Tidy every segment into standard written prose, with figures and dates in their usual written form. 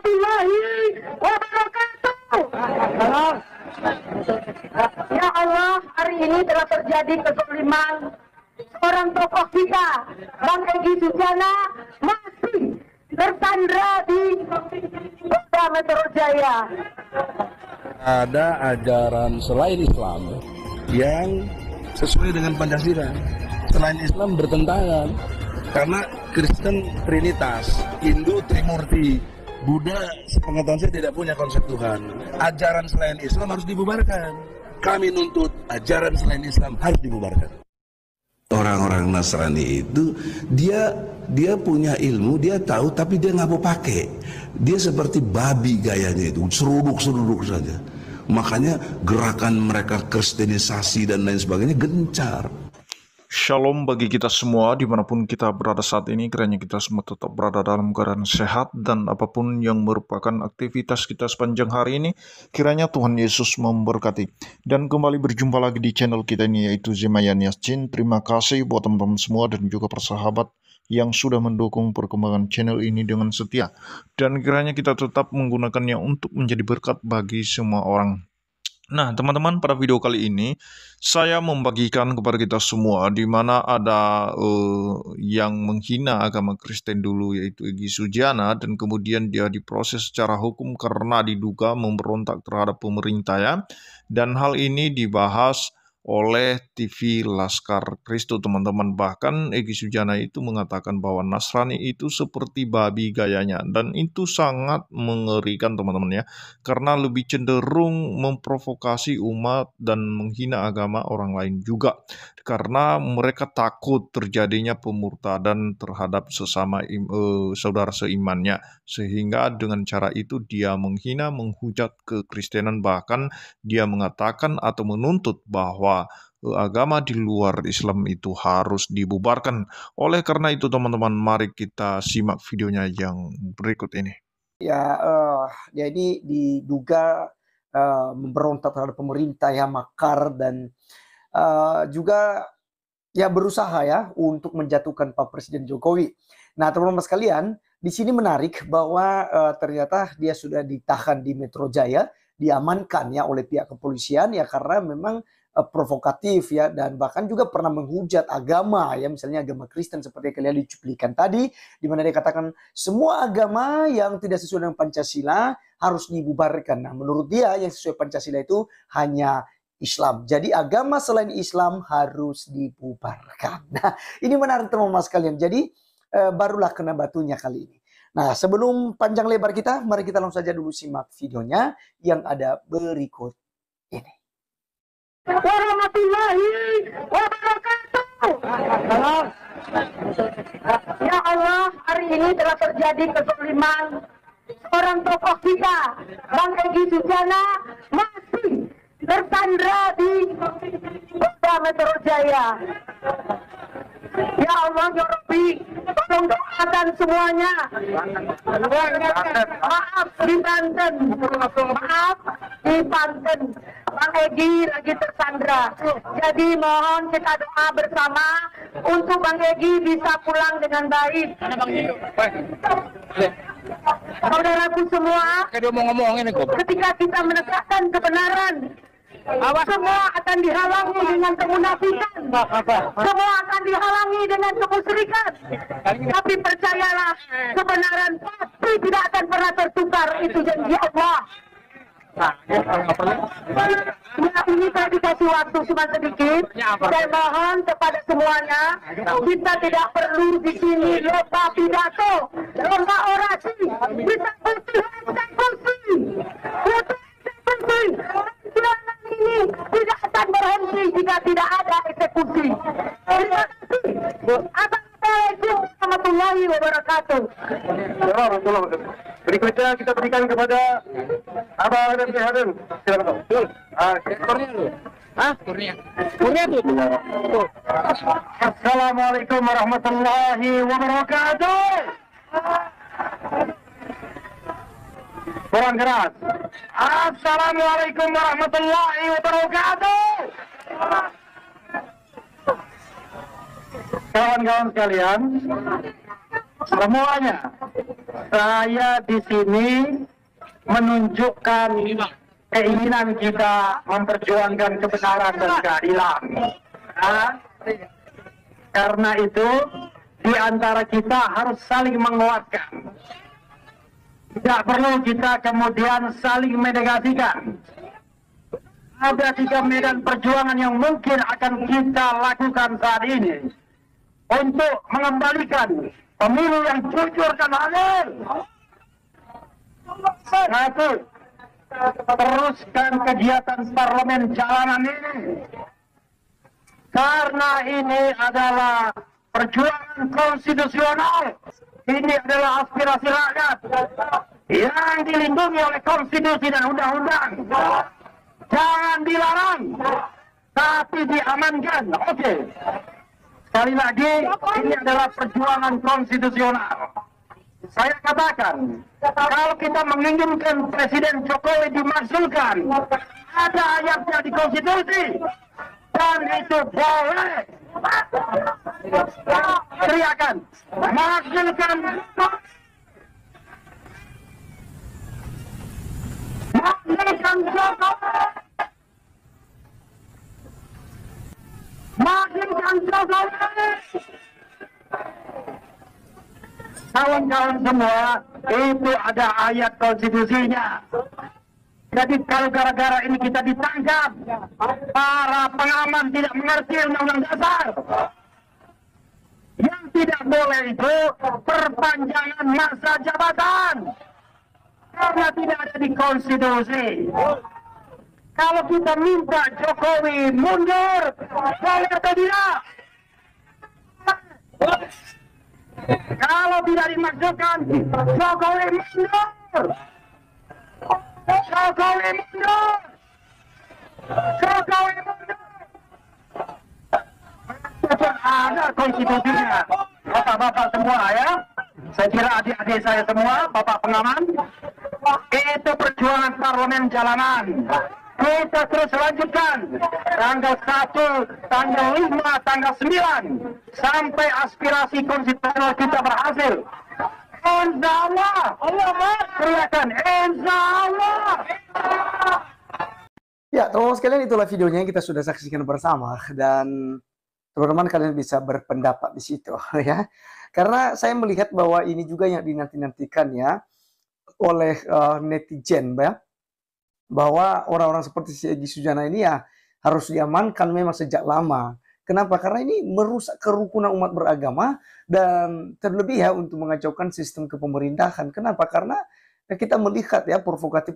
warahmatullahi wabarakatuh. Ya Allah, hari ini telah terjadi kezaliman seorang tokoh kita, Bang Egy Sujana, masih tersandra di Polda Metro Jaya. Ada ajaran selain Islam yang sesuai dengan Pancasila. Selain Islam bertentangan, karena Kristen Trinitas, Hindu Trimurti, Buddha sepengetahuan saya tidak punya konsep Tuhan. Ajaran selain Islam harus dibubarkan. Kami nuntut ajaran selain Islam harus dibubarkan. Orang-orang Nasrani itu dia punya ilmu, dia tahu, tapi dia nggak mau pakai. Dia seperti babi gayanya itu, seruduk saja. Makanya gerakan mereka kristenisasi dan lain sebagainya gencar. Shalom bagi kita semua dimanapun kita berada saat ini, kiranya kita semua tetap berada dalam keadaan sehat dan apapun yang merupakan aktivitas kita sepanjang hari ini, kiranya Tuhan Yesus memberkati. Dan kembali berjumpa lagi di channel kita ini, yaitu Zemayan Yassin. Terima kasih buat teman-teman semua dan juga persahabat yang sudah mendukung perkembangan channel ini dengan setia. Dan kiranya kita tetap menggunakannya untuk menjadi berkat bagi semua orang. Nah, teman-teman, pada video kali ini saya membagikan kepada kita semua di mana ada yang menghina agama Kristen dulu, yaitu Egy Sujana, dan kemudian dia diproses secara hukum karena diduga memberontak terhadap pemerintah ya. Dan hal ini dibahas oleh TV Laskar Kristus, teman-teman. Bahkan Egy Sujana itu mengatakan bahwa Nasrani itu seperti babi gayanya, dan itu sangat mengerikan, teman-teman ya, karena lebih cenderung memprovokasi umat dan menghina agama orang lain juga, karena mereka takut terjadinya pemurtadan terhadap sesama saudara seimannya, sehingga dengan cara itu dia menghina, menghujat kekristenan, bahkan dia mengatakan atau menuntut bahwa agama di luar Islam itu harus dibubarkan. Oleh karena itu, teman-teman, mari kita simak videonya yang berikut ini. Ya, jadi diduga memberontak terhadap pemerintah ya, makar, dan juga ya berusaha ya untuk menjatuhkan Pak Presiden Jokowi. Nah, teman-teman sekalian, di sini menarik bahwa ternyata dia sudah ditahan di Metro Jaya, diamankan ya oleh pihak kepolisian ya, karena memang provokatif ya, dan bahkan juga pernah menghujat agama ya, misalnya agama Kristen seperti yang kalian dicuplikan tadi, di mana dia katakan semua agama yang tidak sesuai dengan Pancasila harus dibubarkan. Nah, menurut dia yang sesuai Pancasila itu hanya Islam. Jadi agama selain Islam harus dibubarkan. Nah, ini menarik teman-teman sekalian. Jadi barulah kena batunya kali ini. Nah, sebelum panjang lebar kita, mari kita langsung saja dulu simak videonya yang ada berikut ini. Warahmatullahi wabarakatuh. Ya Allah, hari ini telah terjadi kezaliman seorang tokoh kita, Bang Egy Sujana, masih tersandra di Polda Metro Jaya. Ya Allah, ya Rabbi, tolong doakan semuanya. Maaf di Banten, Bang Egy lagi tersandra. Jadi mohon kita doa bersama untuk Bang Egy bisa pulang dengan baik. Saudaraku semua, ketika kita menegakkan kebenaran, semua akan dihalangi dengan kemunafikan, semua akan dihalangi dengan kemusyrikan. Tapi percayalah, kebenaran pasti tidak akan pernah tertukar, itu janji Allah. Ya, ini saya dikasih waktu cuma sedikit. Saya mohon kepada semuanya, kita tidak perlu di sini lomba pidato, lomba orasi, kita putih eksekusi. Perjuangan ini tidak akan berhenti jika tidak ada eksekusi. Terima kasih. Assalamualaikum warahmatullahi wabarakatuh. Berikutnya kita berikan kepada Abah Adam Sehadan. Silakan. Kurnia tuh. Assalamualaikum warahmatullahi wabarakatuh. Kurang keras. Assalamualaikum warahmatullahi wabarakatuh. Kawan-kawan sekalian, semuanya Saya di sini menunjukkan keinginan kita memperjuangkan kebenaran dan keadilan. Nah, karena itu di antara kita harus saling menguatkan. Tidak perlu kita kemudian saling menegasikan. Ada 3 medan perjuangan yang mungkin akan kita lakukan saat ini untuk mengembalikan pemilu yang jujur dan adil. Satu, teruskan kegiatan parlemen jalanan ini. Karena ini adalah perjuangan konstitusional. Ini adalah aspirasi rakyat yang dilindungi oleh konstitusi dan undang-undang. Jangan dilarang, tapi diamankan. Oke. Sekali lagi, ini adalah perjuangan konstitusional. Saya katakan, kalau kita menginginkan Presiden Jokowi dimasukkan, ada ayatnya di konstitusi, dan itu boleh. Teriakan, masukkan. Masukkan Jokowi. Masukkan Jokowi. Kawan-kawan semua, itu ada ayat konstitusinya. Jadi kalau gara-gara ini kita ditangkap, para pengaman tidak mengerti undang-undang dasar. Yang tidak boleh itu perpanjangan masa jabatan. Karena tidak ada di konstitusi. Kalau kita minta Jokowi mundur, boleh atau tidak? Kalau tidak dimaksudkan, Jokowi mundur. Jokowi mundur. Jokowi mundur. Ada konstitusinya. Bapak-bapak semua ya. Saya kira adik-adik saya semua, bapak pengaman. Itu perjuangan parlemen jalanan. Kita terus lanjutkan. Tanggal 1, tanggal 5, tanggal 9. Sampai aspirasi konstitusional kita berhasil. Insya Allah. Teriakan, insya Allah. Ya, teman-teman sekalian, itulah videonya yang kita sudah saksikan bersama, dan teman-teman kalian bisa berpendapat di situ ya. Karena saya melihat bahwa ini juga yang dinanti-nantikan ya oleh netizen ya, bahwa orang-orang seperti si Egy Sujana ini ya harus diamankan memang sejak lama. Kenapa? Karena ini merusak kerukunan umat beragama dan terlebih ya untuk mengacaukan sistem kepemerintahan. Kenapa? Karena kita melihat ya provokatif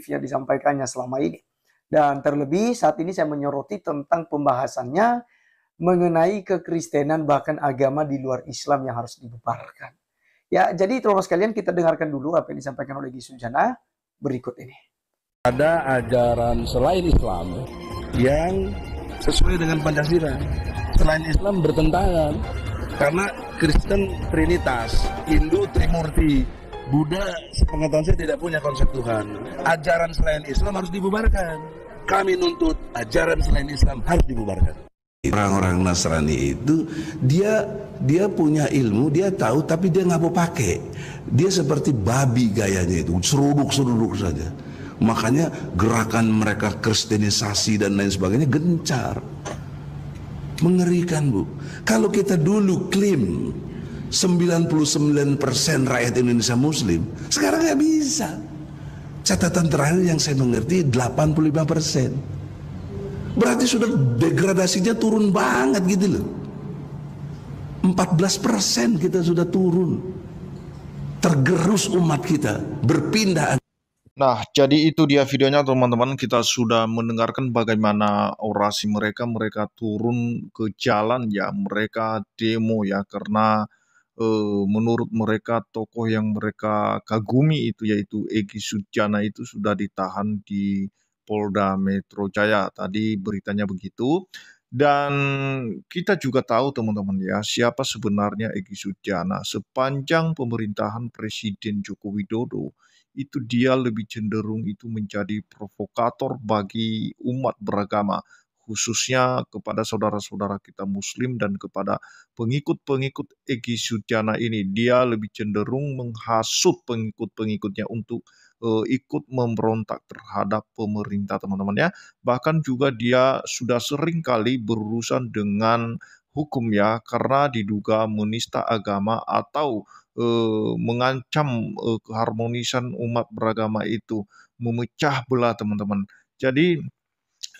yang disampaikannya selama ini. Dan terlebih saat ini saya menyoroti tentang pembahasannya mengenai kekristenan bahkan agama di luar Islam yang harus dibubarkan. Ya, jadi teman-teman sekalian, kita dengarkan dulu apa yang disampaikan oleh Egy Sujana berikut ini. Ada ajaran selain Islam yang sesuai dengan Pancasila. Selain Islam bertentangan. Karena Kristen Trinitas, Hindu Trimurti, Buddha sepengetahuan saya tidak punya konsep Tuhan. Ajaran selain Islam harus dibubarkan. Kami nuntut ajaran selain Islam harus dibubarkan. Orang-orang Nasrani itu dia punya ilmu, dia tahu, tapi dia nggak mau pakai. Dia seperti babi gayanya itu, seruduk saja. Makanya gerakan mereka kristenisasi dan lain sebagainya gencar. Mengerikan, Bu. Kalau kita dulu klaim 99% rakyat Indonesia Muslim, sekarang nggak bisa. Catatan terakhir yang saya mengerti 85%. Berarti sudah degradasinya turun banget gitu loh. 14% kita sudah turun. Tergerus umat kita, berpindah. Nah, jadi itu dia videonya teman-teman. Kita sudah mendengarkan bagaimana orasi mereka. Mereka turun ke jalan ya, mereka demo ya, karena menurut mereka tokoh yang mereka kagumi itu yaitu Egy Sujana itu sudah ditahan di Polda Metro Jaya. Tadi beritanya begitu. Dan kita juga tahu teman-teman ya, siapa sebenarnya Egy Sujana. Sepanjang pemerintahan Presiden Joko Widodo, itu dia lebih cenderung itu menjadi provokator bagi umat beragama, khususnya kepada saudara-saudara kita Muslim dan kepada pengikut-pengikut Egy Sujana ini. Dia lebih cenderung menghasut pengikut-pengikutnya untuk ikut memberontak terhadap pemerintah, teman-teman ya. Bahkan juga dia sudah sering kali berurusan dengan hukum ya, karena diduga menista agama atau mengancam keharmonisan umat beragama itu, memecah belah, teman-teman. Jadi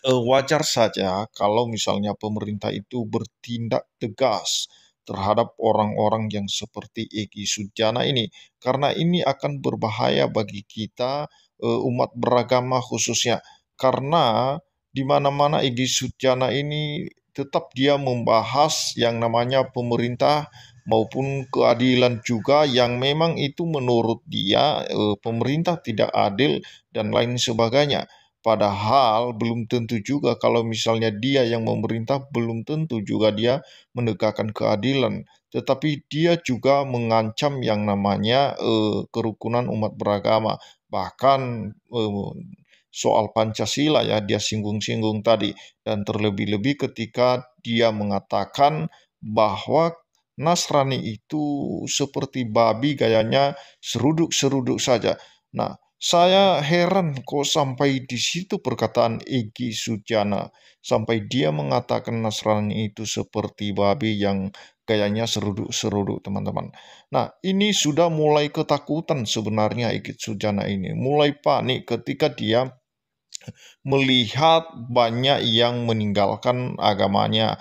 wajar saja kalau misalnya pemerintah itu bertindak tegas terhadap orang-orang yang seperti Egy Sujana ini, karena ini akan berbahaya bagi kita umat beragama khususnya, karena di mana-mana Egy Sujana ini tetap dia membahas yang namanya pemerintah maupun keadilan juga, yang memang itu menurut dia pemerintah tidak adil dan lain sebagainya. Padahal belum tentu juga kalau misalnya dia yang memerintah, belum tentu juga dia menegakkan keadilan. Tetapi dia juga mengancam yang namanya kerukunan umat beragama. Bahkan soal Pancasila ya dia singgung-singgung tadi. Dan terlebih-lebih ketika dia mengatakan bahwa Nasrani itu seperti babi, gayanya seruduk-seruduk saja. Nah, saya heran kok sampai di situ perkataan Egy Sujana, sampai dia mengatakan Nasrani itu seperti babi yang gayanya seruduk-seruduk, teman-teman. Nah, ini sudah mulai ketakutan sebenarnya Egy Sujana ini, mulai panik ketika dia melihat banyak yang meninggalkan agamanya,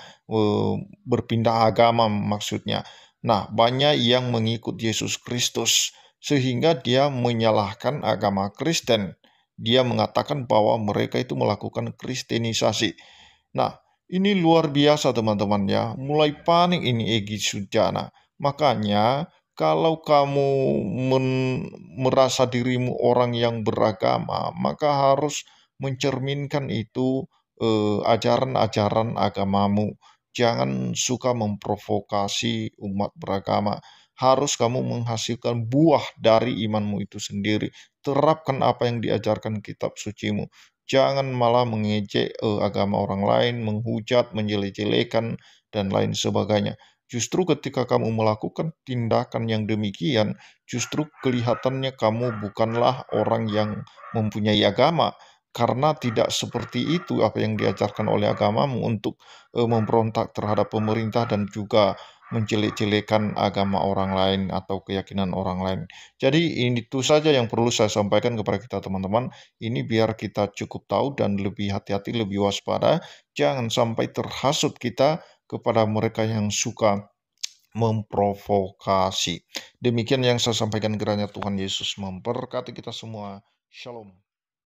berpindah agama maksudnya. Nah, banyak yang mengikut Yesus Kristus, sehingga dia menyalahkan agama Kristen. Dia mengatakan bahwa mereka itu melakukan kristenisasi. Nah, ini luar biasa teman-teman ya. Mulai panik ini Egy Sujana. Makanya kalau kamu merasa dirimu orang yang beragama, maka harus mencerminkan itu ajaran-ajaran agamamu. Jangan suka memprovokasi umat beragama. Harus kamu menghasilkan buah dari imanmu itu sendiri. Terapkan apa yang diajarkan kitab sucimu. Jangan malah mengejek agama orang lain, menghujat, menjelek-jelekan, dan lain sebagainya. Justru ketika kamu melakukan tindakan yang demikian, justru kelihatannya kamu bukanlah orang yang mempunyai agama, karena tidak seperti itu apa yang diajarkan oleh agamamu untuk memberontak terhadap pemerintah dan juga menjelek-jelekan agama orang lain atau keyakinan orang lain. Jadi ini itu saja yang perlu saya sampaikan kepada kita teman-teman. Ini biar kita cukup tahu dan lebih hati-hati, lebih waspada. Jangan sampai terhasut kita kepada mereka yang suka memprovokasi. Demikian yang saya sampaikan, kiranya Tuhan Yesus memberkati kita semua. Shalom.